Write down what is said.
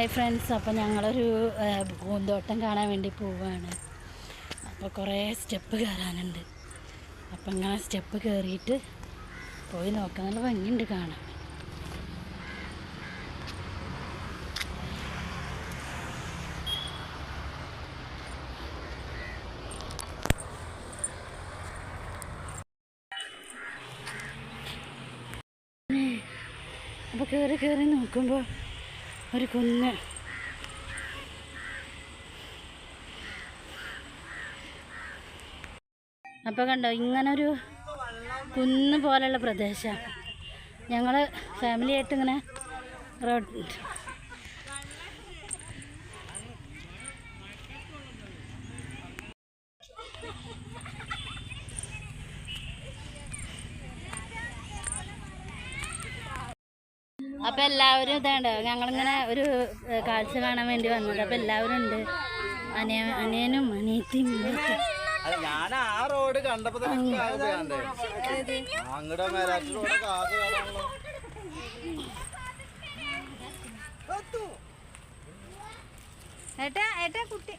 Hi friends, അപ്പോൾ ഞങ്ങളൊരു പൂന്തോട്ടം കാണാൻ വേണ്ടി പോവുകയാണ്. അപ്പോൾ കുറേ സ്റ്റെപ്പ് കയറാനുണ്ട്. അപ്പം ഇങ്ങനെ സ്റ്റെപ്പ് കയറിയിട്ട് പോയി നോക്കാം. നല്ല ഭംഗിയുണ്ട് കാണാൻ. അപ്പോൾ കയറി നോക്കുമ്പോൾ ഒരു കുന്ന്, അപ്പോൾ കണ്ടോ ഇങ്ങനൊരു കുന്ന് പോലെയുള്ള പ്രദേശമാണ്. ഞങ്ങൾ ഫാമിലിയായിട്ട് ഇങ്ങനെ റോഡ് അപ്പോൾ എല്ലാവരും ഇതാണ്ടോ ഞങ്ങളിങ്ങനെ ഒരു കാഴ്ച കാണാൻ വേണ്ടി വന്നത്. അപ്പോൾ എല്ലാവരും ഉണ്ട്, അനിയനും അനിയത്തിയും. ഞാൻ ആ റോഡ് കണ്ടപ്പോ ഏട്ടാ കുട്ടി